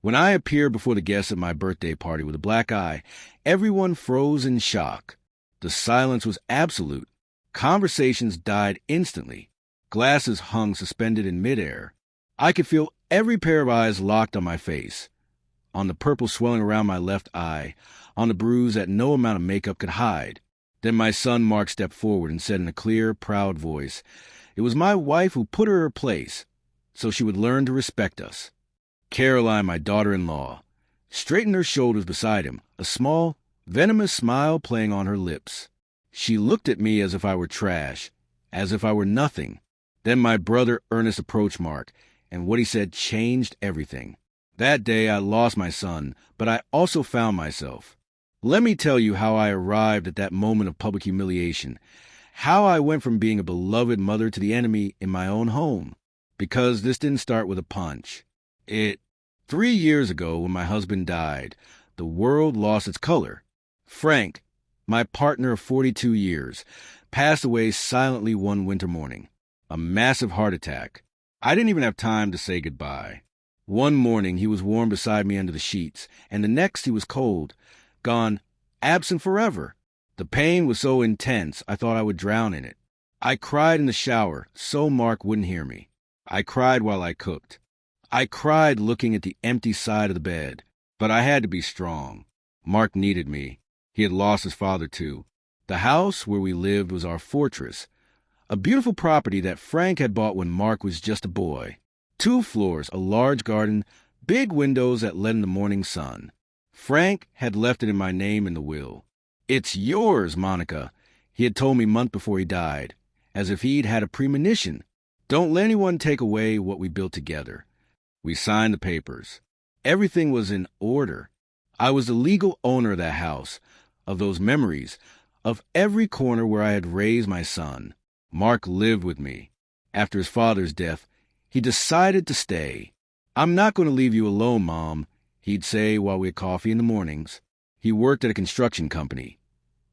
When I appeared before the guests at my birthday party with a black eye, everyone froze in shock. The silence was absolute. Conversations died instantly. Glasses hung suspended in midair. I could feel every pair of eyes locked on my face, on the purple swelling around my left eye, on the bruise that no amount of makeup could hide. Then my son Mark stepped forward and said in a clear, proud voice, "It was my wife who put her in her place, so she would learn to respect us." Caroline, my daughter-in-law, straightened her shoulders beside him, a small, venomous smile playing on her lips. She looked at me as if I were trash, as if I were nothing. Then my brother Ernest approached Mark, and what he said changed everything. That day I lost my son, but I also found myself. Let me tell you how I arrived at that moment of public humiliation, how I went from being a beloved mother to the enemy in my own home. Because this didn't start with a punch. 3 years ago, when my husband died, the world lost its color. Frank, my partner of 42 years, passed away silently one winter morning. A massive heart attack. I didn't even have time to say goodbye. One morning, he was warm beside me under the sheets, and the next he was cold, gone, absent forever. The pain was so intense, I thought I would drown in it. I cried in the shower, so Mark wouldn't hear me. I cried while I cooked. I cried looking at the empty side of the bed, but I had to be strong. Mark needed me. He had lost his father, too. The house where we lived was our fortress, a beautiful property that Frank had bought when Mark was just a boy. 2 floors, a large garden, big windows that let in the morning sun. Frank had left it in my name in the will. "It's yours, Monica," he had told me month before he died, as if he'd had a premonition. "Don't let anyone take away what we built together." We signed the papers. Everything was in order. I was the legal owner of that house, of those memories, of every corner where I had raised my son. Mark lived with me. After his father's death, he decided to stay. "I'm not going to leave you alone, Mom," he'd say while we had coffee in the mornings. He worked at a construction company.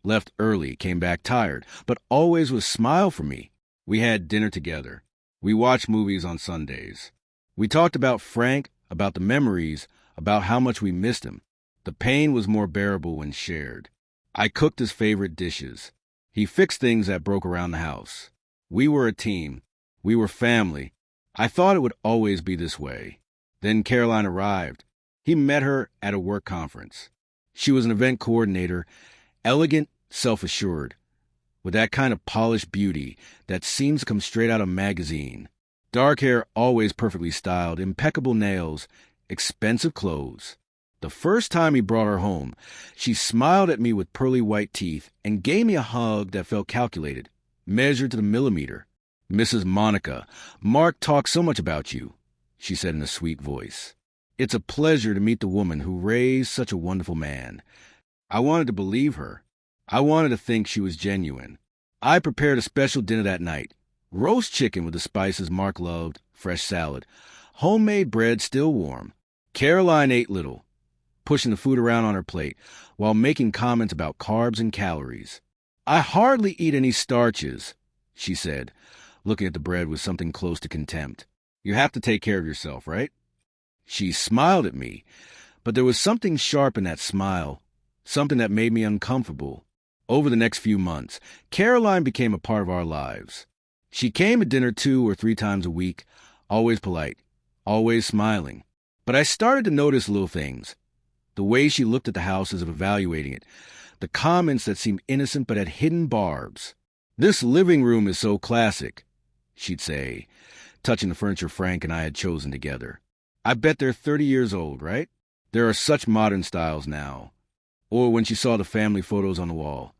Left early, came back tired, but always with a smile for me. We had dinner together. We watched movies on Sundays. We talked about Frank, about the memories, about how much we missed him. The pain was more bearable when shared. I cooked his favorite dishes. He fixed things that broke around the house. We were a team. We were family. I thought it would always be this way. Then Caroline arrived. He met her at a work conference. She was an event coordinator, elegant, self-assured, with that kind of polished beauty that seems to come straight out of a magazine. Dark hair always perfectly styled, impeccable nails, expensive clothes. The first time he brought her home, she smiled at me with pearly white teeth and gave me a hug that felt calculated, measured to the millimeter. "Mrs. Monica, Mark talks so much about you," she said in a sweet voice. "It's a pleasure to meet the woman who raised such a wonderful man." I wanted to believe her. I wanted to think she was genuine. I prepared a special dinner that night. Roast chicken with the spices Mark loved, fresh salad, homemade bread still warm. Caroline ate little, pushing the food around on her plate while making comments about carbs and calories. "I hardly eat any starches," she said, looking at the bread with something close to contempt. "You have to take care of yourself, right?" She smiled at me, but there was something sharp in that smile, something that made me uncomfortable. Over the next few months, Caroline became a part of our lives. She came to dinner 2 or 3 times a week, always polite, always smiling. But I started to notice little things. The way she looked at the house as if evaluating it. The comments that seemed innocent but had hidden barbs. "This living room is so classic," she'd say, touching the furniture Frank and I had chosen together. "I bet they're 30 years old, right? There are such modern styles now." Or when she saw the family photos on the wall.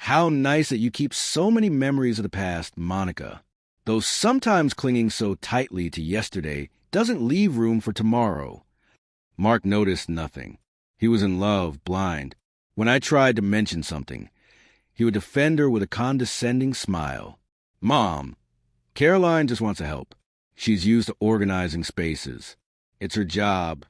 "How nice that you keep so many memories of the past, Monica. Though sometimes clinging so tightly to yesterday doesn't leave room for tomorrow." Mark noticed nothing. He was in love, blind. When I tried to mention something, he would defend her with a condescending smile. "Mom, Caroline just wants to help. She's used to organizing spaces. It's her job."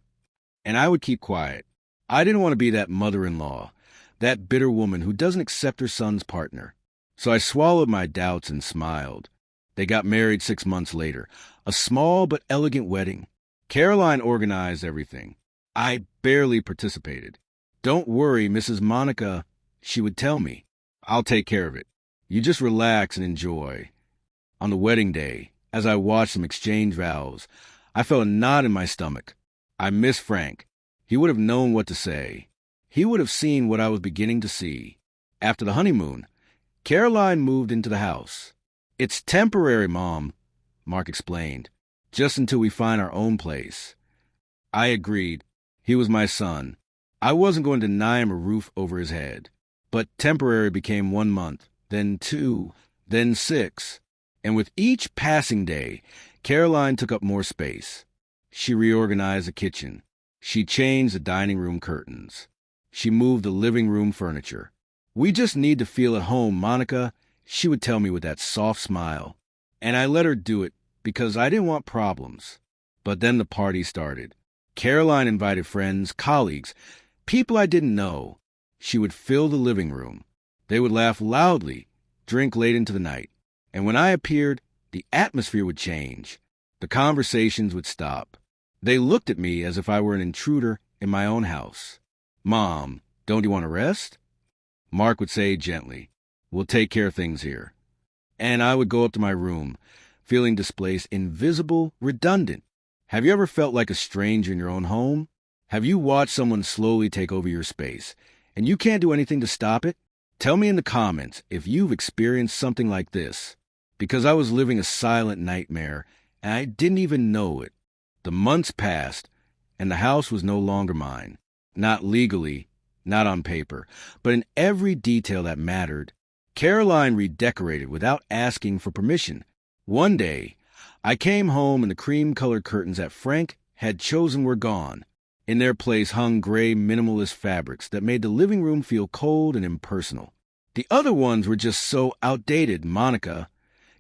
And I would keep quiet. I didn't want to be that mother-in-law, that bitter woman who doesn't accept her son's partner. So I swallowed my doubts and smiled. They got married 6 months later. A small but elegant wedding. Caroline organized everything. I barely participated. "Don't worry, Mrs. Monica," she would tell me. "I'll take care of it. You just relax and enjoy." On the wedding day, as I watched them exchange vows, I felt a knot in my stomach. I missed Frank. He would have known what to say. He would have seen what I was beginning to see. After the honeymoon, Caroline moved into the house. "It's temporary, Mom," Mark explained, "just until we find our own place." I agreed. He was my son. I wasn't going to deny him a roof over his head. But temporary became 1 month, then 2, then 6. And with each passing day, Caroline took up more space. She reorganized the kitchen. She changed the dining room curtains. She moved the living room furniture. "We just need to feel at home, Monica," she would tell me with that soft smile. And I let her do it because I didn't want problems. But then the party started. Caroline invited friends, colleagues, people I didn't know. She would fill the living room. They would laugh loudly, drink late into the night. And when I appeared, the atmosphere would change. The conversations would stop. They looked at me as if I were an intruder in my own house. "Mom, don't you want to rest?" Mark would say gently, "We'll take care of things here." And I would go up to my room, feeling displaced, invisible, redundant. Have you ever felt like a stranger in your own home? Have you watched someone slowly take over your space, and you can't do anything to stop it? Tell me in the comments if you've experienced something like this, because I was living a silent nightmare, and I didn't even know it. The months passed, and the house was no longer mine. Not legally, not on paper, but in every detail that mattered. Caroline redecorated without asking for permission. One day, I came home and the cream-colored curtains that Frank had chosen were gone. In their place hung gray minimalist fabrics that made the living room feel cold and impersonal. "The other ones were just so outdated, Monica,"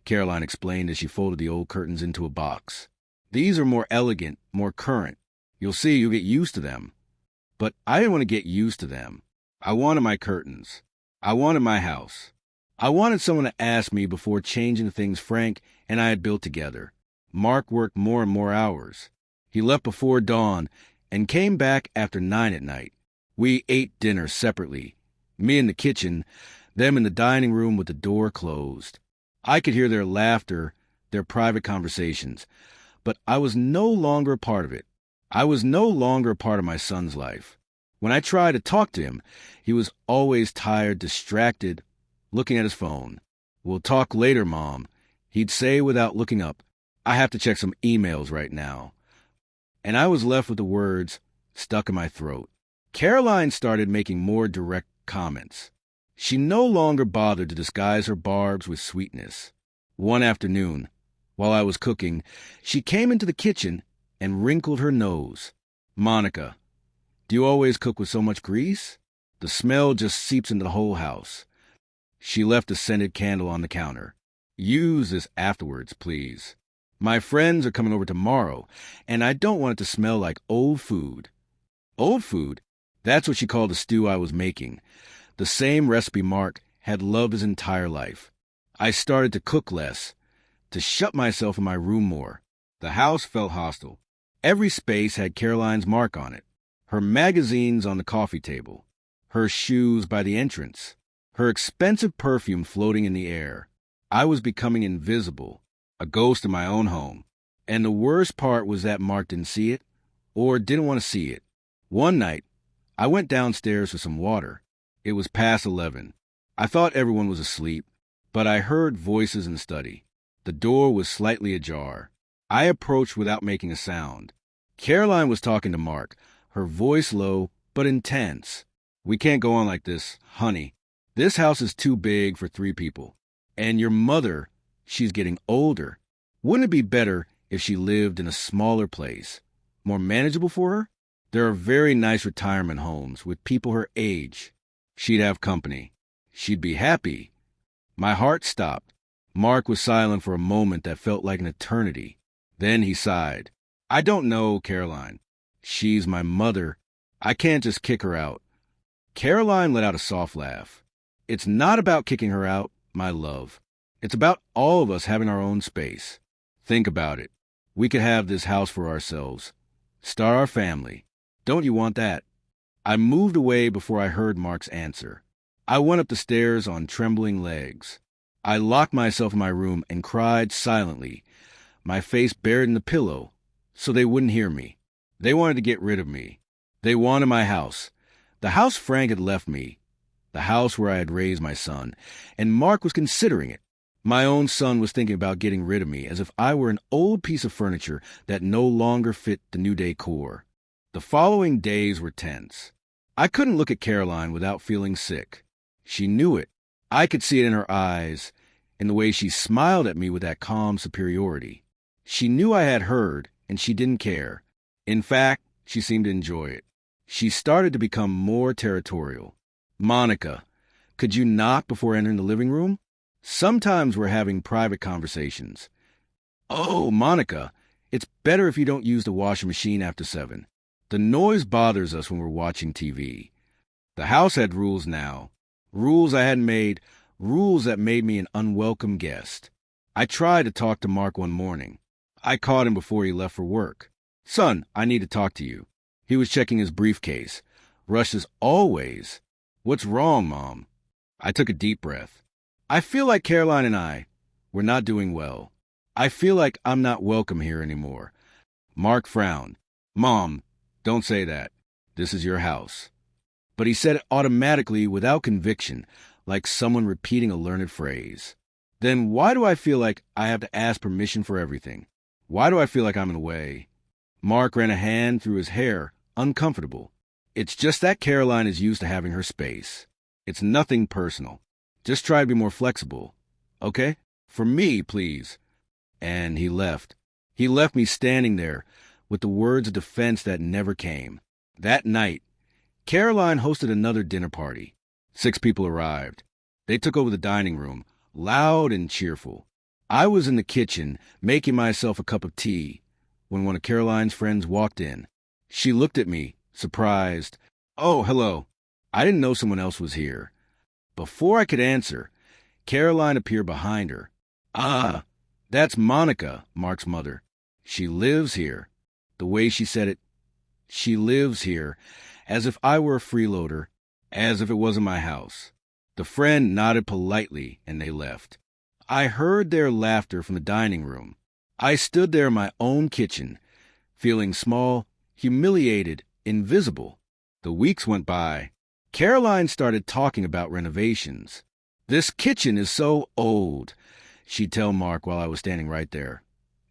Caroline explained as she folded the old curtains into a box. "These are more elegant, more current. You'll see, you'll get used to them." But I didn't want to get used to them. I wanted my curtains. I wanted my house. I wanted someone to ask me before changing the things Frank and I had built together. Mark worked more and more hours. He left before dawn and came back after 9 at night. We ate dinner separately, me in the kitchen, them in the dining room with the door closed. I could hear their laughter, their private conversations, but I was no longer a part of it. I was no longer a part of my son's life. When I tried to talk to him, he was always tired, distracted, looking at his phone. "We'll talk later, Mom," he'd say without looking up. "I have to check some emails right now." And I was left with the words stuck in my throat. Caroline started making more direct comments. She no longer bothered to disguise her barbs with sweetness. One afternoon, while I was cooking, she came into the kitchen and wrinkled her nose. "Monica, do you always cook with so much grease? The smell just seeps into the whole house." She left a scented candle on the counter. "Use this afterwards, please. My friends are coming over tomorrow, and I don't want it to smell like old food." Old food? That's what she called the stew I was making. The same recipe Mark had loved his entire life. I started to cook less, to shut myself in my room more. The house felt hostile. Every space had Caroline's mark on it. Her magazines on the coffee table. Her shoes by the entrance. Her expensive perfume floating in the air. I was becoming invisible, a ghost in my own home. And the worst part was that Mark didn't see it, or didn't want to see it. One night, I went downstairs for some water. It was past 11. I thought everyone was asleep, but I heard voices in the study. The door was slightly ajar. I approached without making a sound. Caroline was talking to Mark, her voice low but intense. "We can't go on like this, honey. This house is too big for 3 people. And your mother, she's getting older. Wouldn't it be better if she lived in a smaller place? More manageable for her? There are very nice retirement homes with people her age. She'd have company. She'd be happy." My heart stopped. Mark was silent for a moment that felt like an eternity. Then he sighed. "I don't know, Caroline. She's my mother. I can't just kick her out." Caroline let out a soft laugh. "It's not about kicking her out, my love. It's about all of us having our own space. Think about it. We could have this house for ourselves. Start our family. Don't you want that? I moved away before I heard Mark's answer. I went up the stairs on trembling legs. I locked myself in my room and cried silently, my face buried in the pillow, so they wouldn't hear me. They wanted to get rid of me. They wanted my house. The house Frank had left me. The house where I had raised my son. And Mark was considering it. My own son was thinking about getting rid of me as if I were an old piece of furniture that no longer fit the new decor. The following days were tense. I couldn't look at Caroline without feeling sick. She knew it. I could see it in her eyes, in the way she smiled at me with that calm superiority. She knew I had heard, and she didn't care. In fact, she seemed to enjoy it. She started to become more territorial. Monica, could you knock before entering the living room? Sometimes we're having private conversations. Oh, Monica, it's better if you don't use the washing machine after 7. The noise bothers us when we're watching TV. The house had rules now. Rules I hadn't made, rules that made me an unwelcome guest. I tried to talk to Mark one morning. I caught him before he left for work. Son, I need to talk to you. He was checking his briefcase. Rushed as always. What's wrong, Mom? I took a deep breath. I feel like Caroline and we're not doing well. I feel like I'm not welcome here anymore. Mark frowned. Mom, don't say that. This is your house. But he said it automatically without conviction, like someone repeating a learned phrase. Then why do I feel like I have to ask permission for everything? Why do I feel like I'm in the way? Mark ran a hand through his hair, uncomfortable. It's just that Caroline is used to having her space. It's nothing personal. Just try to be more flexible. Okay? For me, please. And he left. He left me standing there with the words of defense that never came. That night, Caroline hosted another dinner party. 6 people arrived. They took over the dining room, loud and cheerful. I was in the kitchen, making myself a cup of tea, when one of Caroline's friends walked in. She looked at me, surprised. Oh, hello. I didn't know someone else was here. Before I could answer, Caroline appeared behind her. Ah, that's Monica, Mark's mother. She lives here. The way she said it, she lives here, as if I were a freeloader, as if it wasn't my house. The friend nodded politely, and they left. I heard their laughter from the dining room. I stood there in my own kitchen, feeling small, humiliated, invisible. The weeks went by. Caroline started talking about renovations. This kitchen is so old, she'd tell Mark while I was standing right there,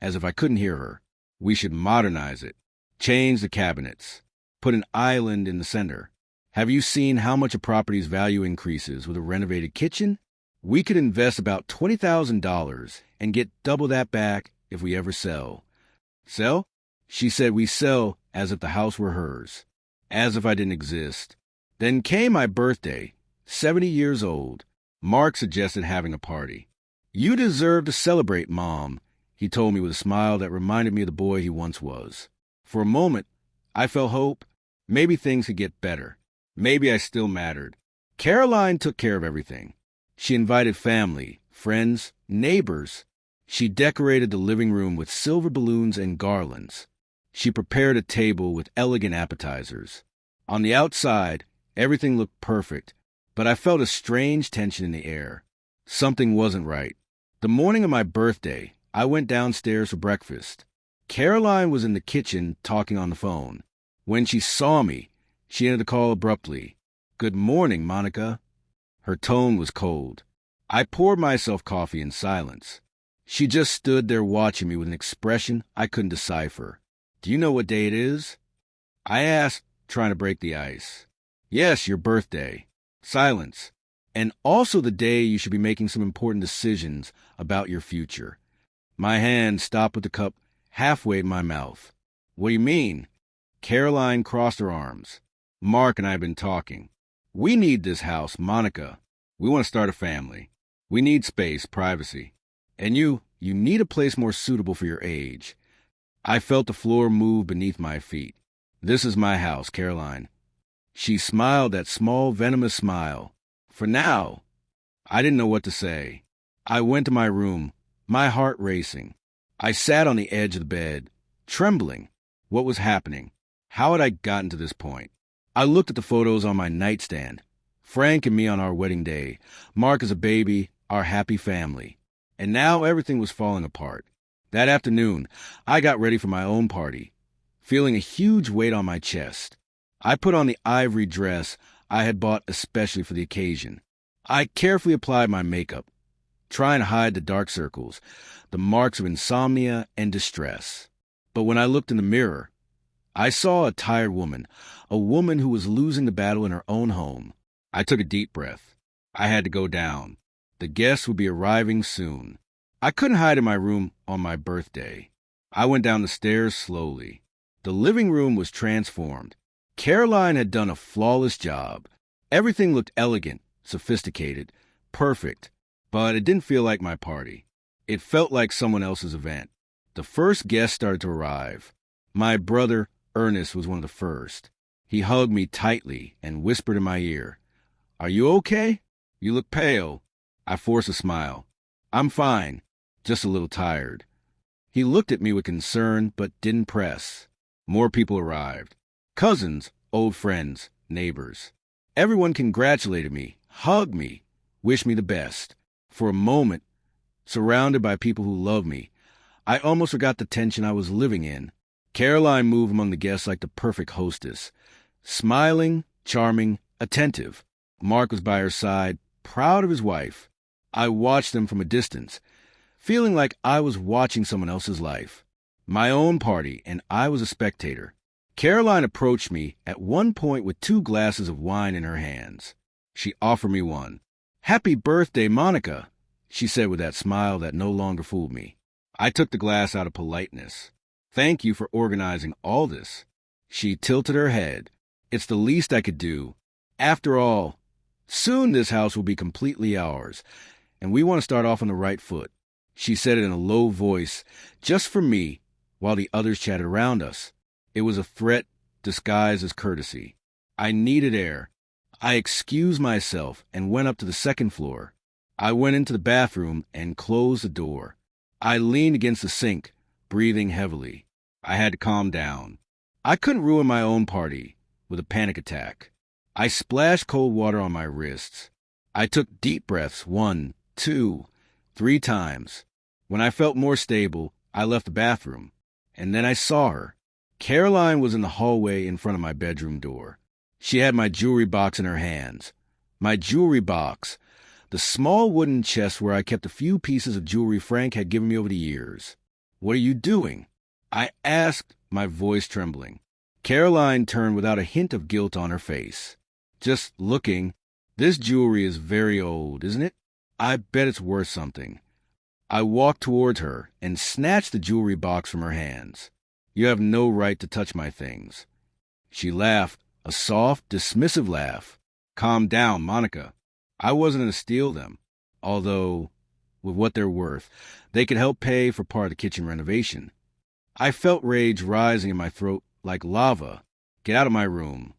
as if I couldn't hear her. We should modernize it, change the cabinets, put an island in the center. Have you seen how much a property's value increases with a renovated kitchen? We could invest about $20,000 and get double that back if we ever sell. Sell? She said we sell as if the house were hers, as if I didn't exist. Then came my birthday, 70 years old. Mark suggested having a party. You deserve to celebrate, Mom, he told me with a smile that reminded me of the boy he once was. For a moment, I felt hope. Maybe things could get better. Maybe I still mattered. Caroline took care of everything. She invited family, friends, neighbors. She decorated the living room with silver balloons and garlands. She prepared a table with elegant appetizers. On the outside, everything looked perfect, but I felt a strange tension in the air. Something wasn't right. The morning of my birthday, I went downstairs for breakfast. Caroline was in the kitchen talking on the phone. When she saw me, she ended the call abruptly. Good morning, Monica. Her tone was cold. I poured myself coffee in silence. She just stood there watching me with an expression I couldn't decipher. Do you know what day it is? I asked, trying to break the ice. Yes, your birthday. Silence. And also the day you should be making some important decisions about your future. My hand stopped with the cup halfway in my mouth. What do you mean? Caroline crossed her arms. Mark and I have been talking. We need this house, Monica. We want to start a family. We need space, privacy. And you need a place more suitable for your age. I felt the floor move beneath my feet. This is my house, Caroline. She smiled that small, venomous smile. For now. I didn't know what to say. I went to my room, my heart racing. I sat on the edge of the bed, trembling. What was happening? How had I gotten to this point? I looked at the photos on my nightstand. Frank and me on our wedding day, Mark as a baby, our happy family. And now everything was falling apart. That afternoon, I got ready for my own party, feeling a huge weight on my chest. I put on the ivory dress I had bought especially for the occasion. I carefully applied my makeup, trying to hide the dark circles, the marks of insomnia and distress. But when I looked in the mirror, I saw a tired woman, a woman who was losing the battle in her own home. I took a deep breath. I had to go down. The guests would be arriving soon. I couldn't hide in my room on my birthday. I went down the stairs slowly. The living room was transformed. Caroline had done a flawless job. Everything looked elegant, sophisticated, perfect, but it didn't feel like my party. It felt like someone else's event. The first guests started to arrive. My brother, Ernest, was one of the first. He hugged me tightly and whispered in my ear, "Are you okay? You look pale." I forced a smile. "I'm fine, just a little tired." He looked at me with concern but didn't press. More people arrived. Cousins, old friends, neighbors. Everyone congratulated me, hugged me, wished me the best. For a moment, surrounded by people who loved me, I almost forgot the tension I was living in. Caroline moved among the guests like the perfect hostess. Smiling, charming, attentive. Mark was by her side, proud of his wife. I watched them from a distance, feeling like I was watching someone else's life. My own party, and I was a spectator. Caroline approached me at one point with 2 glasses of wine in her hands. She offered me one. "Happy birthday, Monica," she said with that smile that no longer fooled me. I took the glass out of politeness. "Thank you for organizing all this." She tilted her head. "It's the least I could do. After all, soon this house will be completely ours, and we want to start off on the right foot." She said it in a low voice, just for me, while the others chatted around us. It was a threat disguised as courtesy. I needed air. I excused myself and went up to the second floor. I went into the bathroom and closed the door. I leaned against the sink, breathing heavily. I had to calm down. I couldn't ruin my own party with a panic attack. I splashed cold water on my wrists. I took deep breaths 1, 2, 3 times. When I felt more stable, I left the bathroom. And then I saw her. Caroline was in the hallway in front of my bedroom door. She had my jewelry box in her hands. My jewelry box, the small wooden chest where I kept a few pieces of jewelry Frank had given me over the years. "What are you doing?" I asked, my voice trembling. Caroline turned without a hint of guilt on her face. "Just looking. This jewelry is very old, isn't it? I bet it's worth something." I walked towards her and snatched the jewelry box from her hands. "You have no right to touch my things." She laughed, a soft, dismissive laugh. "Calm down, Monica. I wasn't going to steal them, although, with what they're worth, they could help pay for part of the kitchen renovation." I felt rage rising in my throat like lava. "Get out of my room."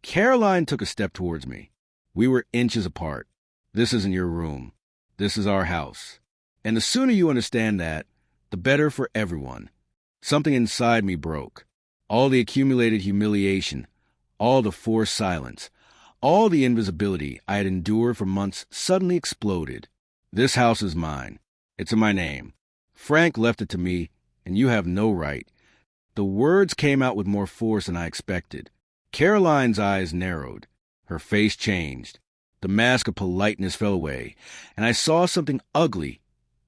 Caroline took a step towards me. We were inches apart. "This isn't your room. This is our house. And the sooner you understand that, the better for everyone." Something inside me broke. All the accumulated humiliation, all the forced silence, all the invisibility I had endured for months suddenly exploded. "This house is mine. It's in my name. Frank left it to me, and you have no right." The words came out with more force than I expected. Caroline's eyes narrowed. Her face changed. The mask of politeness fell away, and I saw something ugly,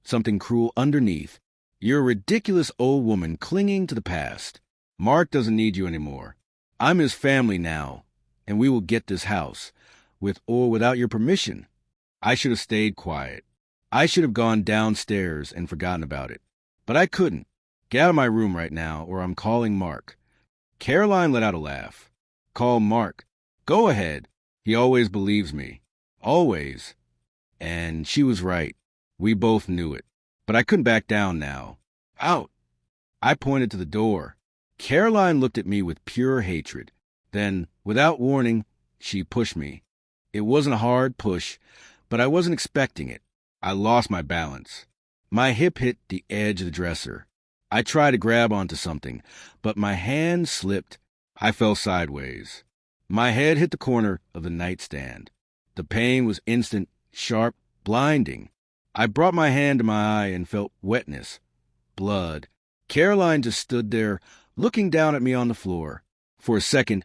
something cruel underneath. "You're a ridiculous old woman clinging to the past. Mark doesn't need you anymore. I'm his family now, and we will get this house, with or without your permission." I should have stayed quiet. I should have gone downstairs and forgotten about it. But I couldn't. "Get out of my room right now, or I'm calling Mark." Caroline let out a laugh. "Call Mark. Go ahead. He always believes me. Always." And she was right. We both knew it. But I couldn't back down now. "Out." I pointed to the door. Caroline looked at me with pure hatred. Then, without warning, she pushed me. It wasn't a hard push, but I wasn't expecting it. I lost my balance. My hip hit the edge of the dresser. I tried to grab onto something, but my hand slipped I fell sideways. My head hit the corner of the nightstand. The pain was instant, sharp, blinding. I brought my hand to my eye and felt wetness, blood. Caroline just stood there, looking down at me on the floor. For a second,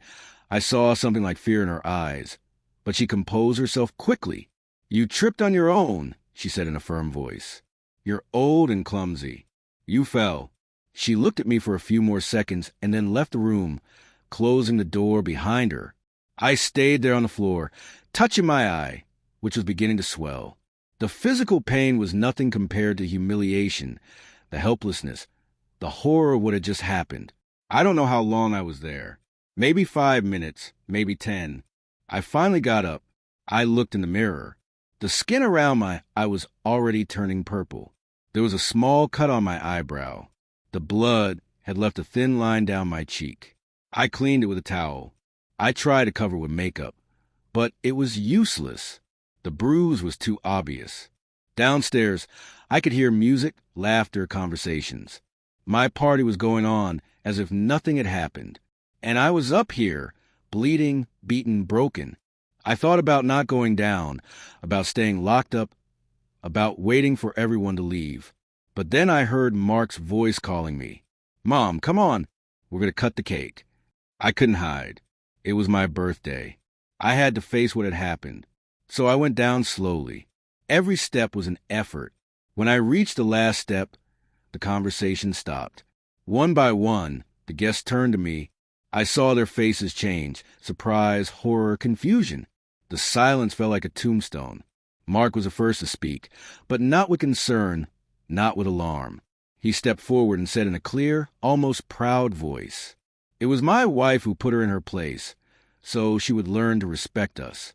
I saw something like fear in her eyes, but she composed herself quickly. "You tripped on your own," she said in a firm voice. "You're old and clumsy. You fell." She looked at me for a few more seconds and then left the room, closing the door behind her. I stayed there on the floor, touching my eye, which was beginning to swell. The physical pain was nothing compared to the humiliation, the helplessness, the horror of what had just happened. I don't know how long I was there. Maybe 5 minutes, maybe 10. I finally got up. I looked in the mirror. The skin around my eye was already turning purple. There was a small cut on my eyebrow. The blood had left a thin line down my cheek. I cleaned it with a towel. I tried to cover it with makeup, but it was useless. The bruise was too obvious. Downstairs, I could hear music, laughter, conversations. My party was going on as if nothing had happened. And I was up here, bleeding, beaten, broken. I thought about not going down, about staying locked up, about waiting for everyone to leave. But then I heard Mark's voice calling me. "Mom, come on. We're going to cut the cake." I couldn't hide. It was my birthday. I had to face what had happened. So I went down slowly. Every step was an effort. When I reached the last step, the conversation stopped. One by one, the guests turned to me. I saw their faces change, surprise, horror, confusion. The silence felt like a tombstone. Mark was the first to speak, but not with concern, not with alarm. He stepped forward and said in a clear, almost proud voice, "It was my wife who put her in her place, so she would learn to respect us."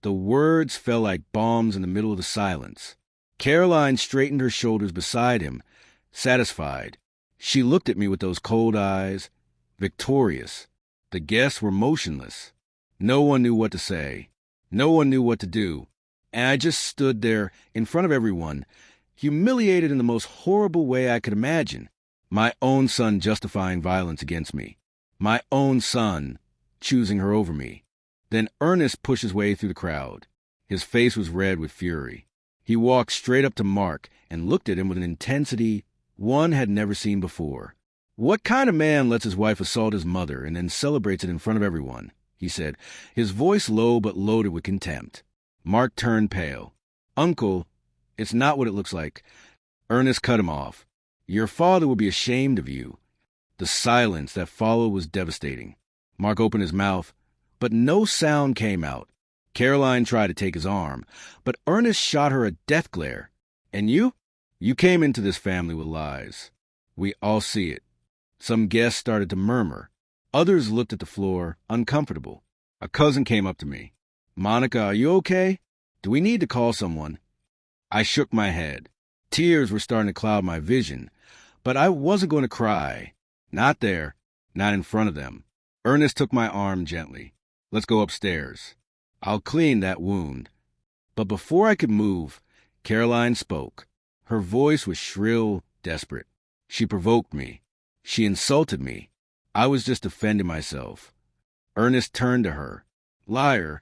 The words fell like bombs in the middle of the silence. Caroline straightened her shoulders beside him, satisfied. She looked at me with those cold eyes, victorious. The guests were motionless. No one knew what to say. No one knew what to do. And I just stood there in front of everyone, humiliated in the most horrible way I could imagine. My own son justifying violence against me. My own son choosing her over me. Then Ernest pushed his way through the crowd. His face was red with fury. He walked straight up to Mark and looked at him with an intensity one had never seen before. "What kind of man lets his wife assault his mother and then celebrates it in front of everyone?" he said, his voice low but loaded with contempt. Mark turned pale. "Uncle, it's not what it looks like." Ernest cut him off. "Your father will be ashamed of you." The silence that followed was devastating. Mark opened his mouth, but no sound came out. Caroline tried to take his arm, but Ernest shot her a death glare. "And you? You came into this family with lies. We all see it." Some guests started to murmur. Others looked at the floor, uncomfortable. A cousin came up to me. "Monica, are you okay? Do we need to call someone?" I shook my head. Tears were starting to cloud my vision, but I wasn't going to cry. Not there, not in front of them. Ernest took my arm gently. "Let's go upstairs. I'll clean that wound." But before I could move, Caroline spoke. Her voice was shrill, desperate. She provoked me. She insulted me. I was just defending myself. Ernest turned to her. "Liar."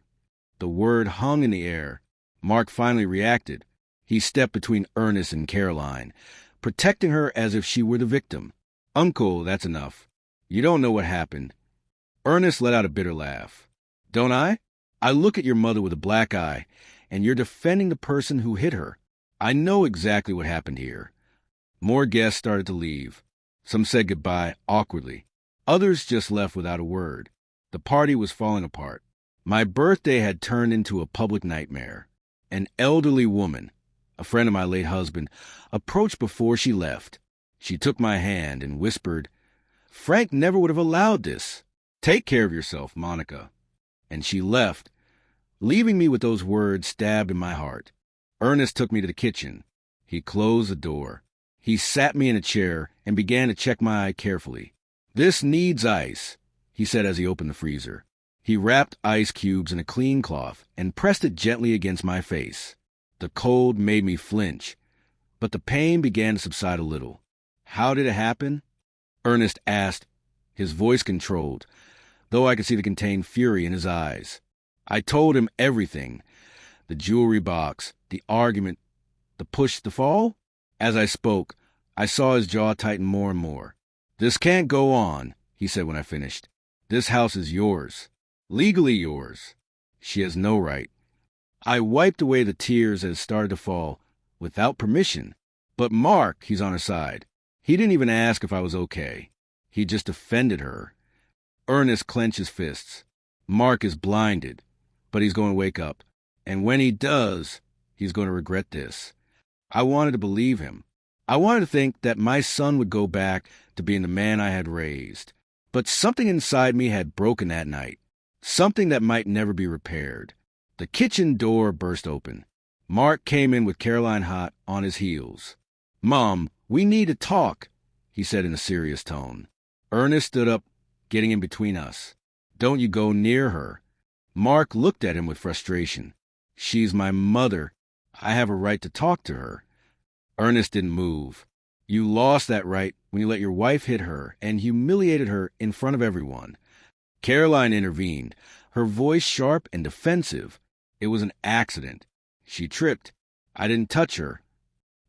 The word hung in the air. Mark finally reacted. He stepped between Ernest and Caroline, protecting her as if she were the victim. "Uncle, that's enough. You don't know what happened." Ernest let out a bitter laugh. "Don't I? I look at your mother with a black eye, and you're defending the person who hit her. I know exactly what happened here." More guests started to leave. Some said goodbye awkwardly. Others just left without a word. The party was falling apart. My birthday had turned into a public nightmare. An elderly woman, a friend of my late husband, approached before she left. She took my hand and whispered, "Frank never would have allowed this. Take care of yourself, Monica." And she left, leaving me with those words stabbed in my heart. Ernest took me to the kitchen. He closed the door. He sat me in a chair and began to check my eye carefully. "This needs ice," he said as he opened the freezer. He wrapped ice cubes in a clean cloth and pressed it gently against my face. The cold made me flinch, but the pain began to subside a little. "How did it happen?" Ernest asked, his voice controlled. though I could see the contained fury in his eyes. I told him everything. The jewelry box, the argument, the push to fall. As I spoke, I saw his jaw tighten more and more. "This can't go on," he said when I finished. "This house is yours. Legally yours. She has no right." I wiped away the tears as started to fall, without permission. But Mark, he's on her side. He didn't even ask if I was okay. He just defended her. Ernest clenched his fists. Mark is blinded, but he's going to wake up. And when he does, he's going to regret this. I wanted to believe him. I wanted to think that my son would go back to being the man I had raised. But something inside me had broken that night. Something that might never be repaired. The kitchen door burst open. Mark came in with Caroline hot on his heels. "Mom, we need to talk," he said in a serious tone. Ernest stood up, getting in between us. "Don't you go near her." Mark looked at him with frustration. "She's my mother. I have a right to talk to her." Ernest didn't move. "You lost that right when you let your wife hit her and humiliated her in front of everyone." Caroline intervened, her voice sharp and defensive. "It was an accident. She tripped. I didn't touch her."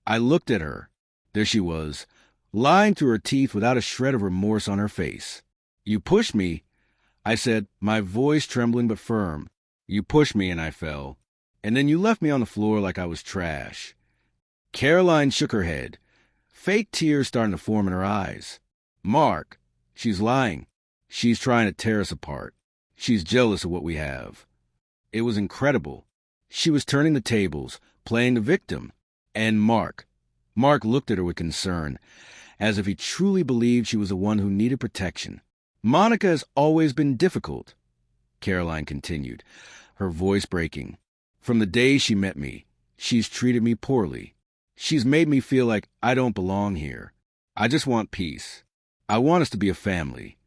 I looked at her. There she was, lying through her teeth without a shred of remorse on her face. "You pushed me," I said, my voice trembling but firm. "You pushed me and I fell. And then you left me on the floor like I was trash." Caroline shook her head, fake tears starting to form in her eyes. "Mark, she's lying. She's trying to tear us apart. She's jealous of what we have." It was incredible. She was turning the tables, playing the victim. And Mark looked at her with concern, as if he truly believed she was the one who needed protection. "Monica has always been difficult," Caroline continued, her voice breaking. "From the day she met me, she's treated me poorly. She's made me feel like I don't belong here. I just want peace. I want us to be a family."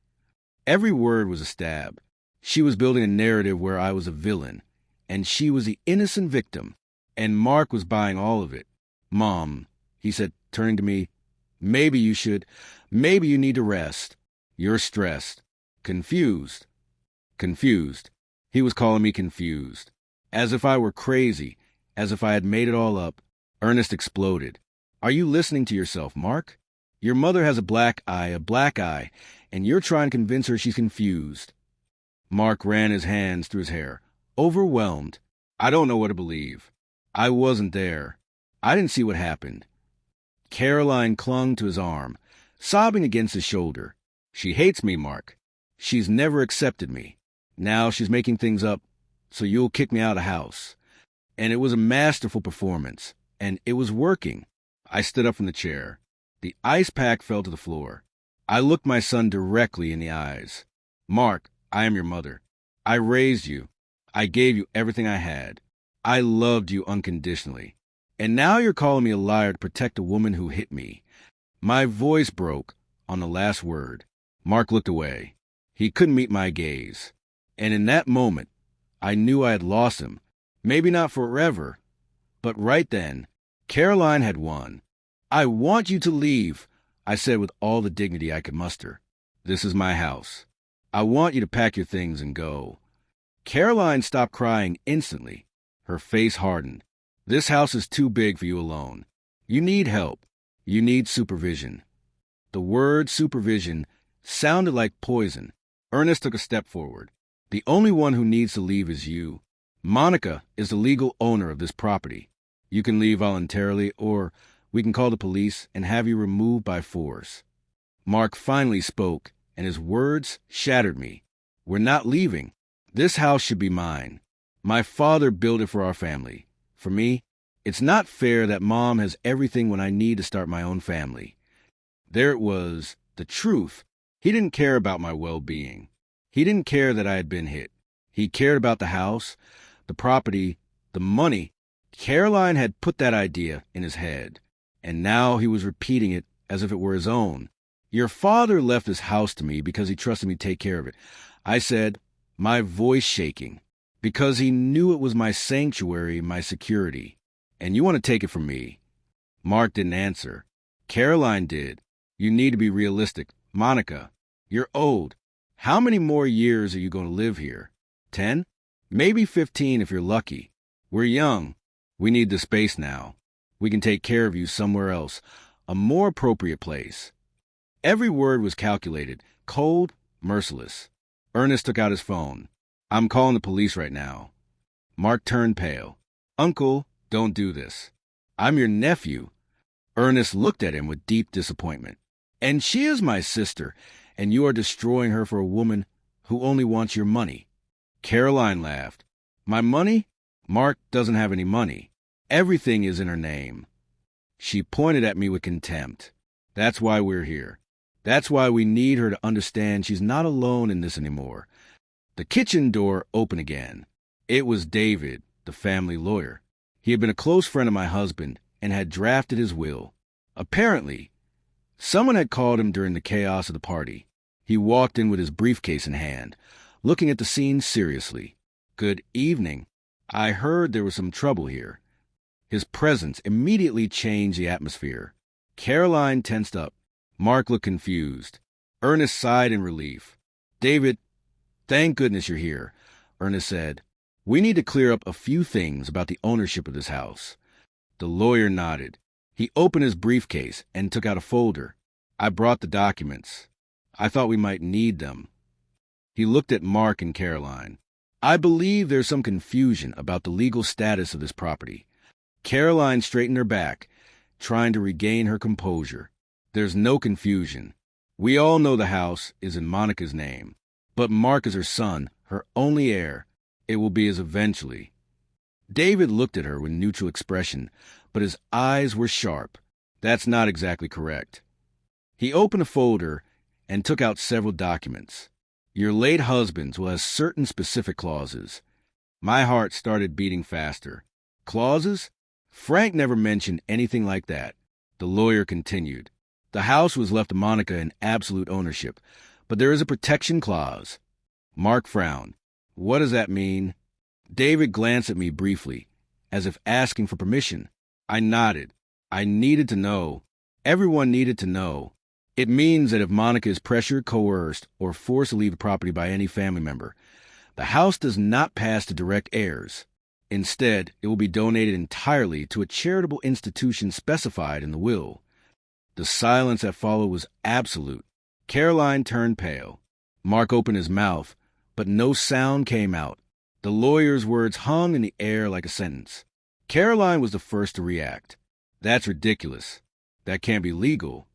Every word was a stab. She was building a narrative where I was a villain, and she was the innocent victim, and Mark was buying all of it. "Mom," he said, turning to me, maybe you need to rest. You're stressed. Confused. He was calling me confused. As if I were crazy, as if I had made it all up. Ernest exploded. "Are you listening to yourself, Mark? Your mother has a black eye, and you're trying to convince her she's confused." Mark ran his hands through his hair, overwhelmed. "I don't know what to believe. I wasn't there. I didn't see what happened." Caroline clung to his arm, sobbing against his shoulder. "She hates me, Mark. She's never accepted me. Now she's making things up, so you'll kick me out of the house." And it was a masterful performance, and it was working. I stood up from the chair. The ice pack fell to the floor. I looked my son directly in the eyes. "Mark, I am your mother. I raised you. I gave you everything I had. I loved you unconditionally. And now you're calling me a liar to protect a woman who hit me." My voice broke on the last word. Mark looked away. He couldn't meet my gaze. And in that moment, I knew I had lost him. Maybe not forever, but right then, Caroline had won. "I want you to leave," I said with all the dignity I could muster. "This is my house. I want you to pack your things and go." Caroline stopped crying instantly. Her face hardened. "This house is too big for you alone. You need help. You need supervision." The word supervision sounded like poison. Ernest took a step forward. "The only one who needs to leave is you. Monica is the legal owner of this property. You can leave voluntarily, or we can call the police and have you removed by force." Mark finally spoke, and his words shattered me. "We're not leaving. This house should be mine. My father built it for our family. For me, it's not fair that Mom has everything when I need to start my own family." There it was, the truth. He didn't care about my well-being. He didn't care that I had been hit. He cared about the house, the property, the money. Caroline had put that idea in his head, and now he was repeating it as if it were his own. "Your father left this house to me because he trusted me to take care of it," I said, my voice shaking, "because he knew it was my sanctuary, my security. And you want to take it from me." Mark didn't answer. Caroline did. "You need to be realistic. Monica, you're old. How many more years are you going to live here? 10? Maybe 15 if you're lucky. We're young. We need the space now. We can take care of you somewhere else, a more appropriate place. Every word was calculated, cold, merciless. Ernest took out his phone. I'm calling the police right now. Mark turned pale. Uncle, don't do this. I'm your nephew. Ernest looked at him with deep disappointment. And she is my sister, and you are destroying her for a woman who only wants your money. Caroline laughed. My money? Mark doesn't have any money. Everything is in her name. She pointed at me with contempt. That's why we're here. That's why we need her to understand she's not alone in this anymore. The kitchen door opened again. It was David, the family lawyer. He had been a close friend of my husband and had drafted his will. Apparently, someone had called him during the chaos of the party. He walked in with his briefcase in hand, looking at the scene seriously. Good evening. I heard there was some trouble here. His presence immediately changed the atmosphere. Caroline tensed up. Mark looked confused. Ernest sighed in relief. David, thank goodness you're here, Ernest said. We need to clear up a few things about the ownership of this house. The lawyer nodded. He opened his briefcase and took out a folder. I brought the documents. I thought we might need them. He looked at Mark and Caroline. I believe there's some confusion about the legal status of this property. Caroline straightened her back, trying to regain her composure. There's no confusion. We all know the house is in Monica's name, but Mark is her son, her only heir. It will be his eventually. David looked at her with neutral expression, but his eyes were sharp. That's not exactly correct. He opened a folder and took out several documents. Your late husband's will have certain specific clauses. My heart started beating faster. Clauses? Frank never mentioned anything like that. The lawyer continued. The house was left to Monica in absolute ownership, but there is a protection clause. Mark frowned. What does that mean? David glanced at me briefly, as if asking for permission. I nodded. I needed to know. Everyone needed to know. It means that if Monica is pressured, coerced, or forced to leave the property by any family member, the house does not pass to direct heirs. Instead, it will be donated entirely to a charitable institution specified in the will. The silence that followed was absolute. Caroline turned pale. Mark opened his mouth, but no sound came out. The lawyer's words hung in the air like a sentence. Caroline was the first to react. That's ridiculous. That can't be legal.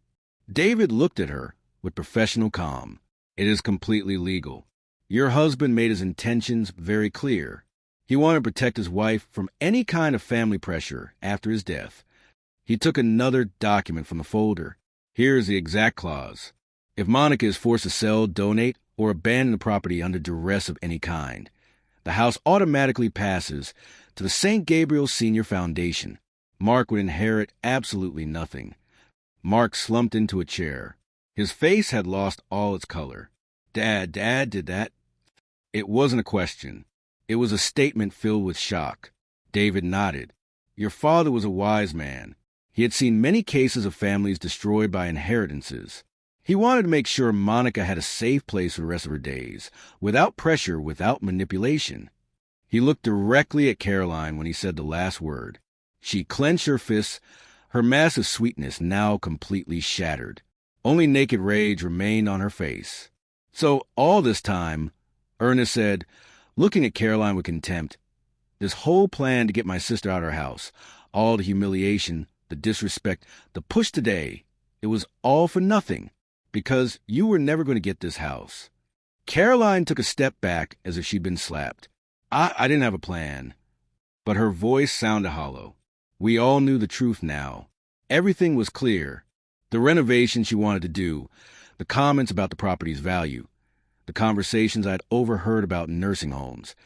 David looked at her with professional calm. It is completely legal. Your husband made his intentions very clear. He wanted to protect his wife from any kind of family pressure after his death. He took another document from the folder. Here is the exact clause. If Monica is forced to sell, donate, or abandon the property under duress of any kind, the house automatically passes to the St. Gabriel Senior Foundation. Mark would inherit absolutely nothing. Mark slumped into a chair. His face had lost all its color. Dad did that? It wasn't a question. It was a statement filled with shock. David nodded. Your father was a wise man. He had seen many cases of families destroyed by inheritances. He wanted to make sure Monica had a safe place for the rest of her days, without pressure, without manipulation. He looked directly at Caroline when he said the last word. She clenched her fists, her massive sweetness now completely shattered. Only naked rage remained on her face. So all this time, Ernest said, looking at Caroline with contempt, this whole plan to get my sister out of her house, all the humiliation, the disrespect, the push today, it was all for nothing, because you were never going to get this house. Caroline took a step back as if she'd been slapped. I didn't have a plan. But her voice sounded hollow. We all knew the truth now. Everything was clear. The renovation she wanted to do, the comments about the property's value, the conversations I'd overheard about nursing homes.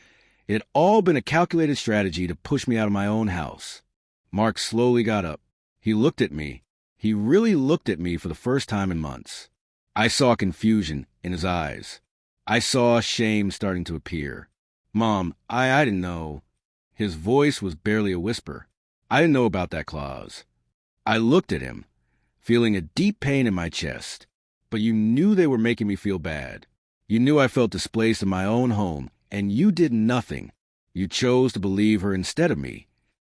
It had all been a calculated strategy to push me out of my own house. Mark slowly got up. He looked at me. He really looked at me for the first time in months. I saw confusion in his eyes. I saw shame starting to appear. Mom, I didn't know. His voice was barely a whisper. I didn't know about that clause. I looked at him, feeling a deep pain in my chest. But you knew they were making me feel bad. You knew I felt displaced in my own home, and you did nothing. You chose to believe her instead of me.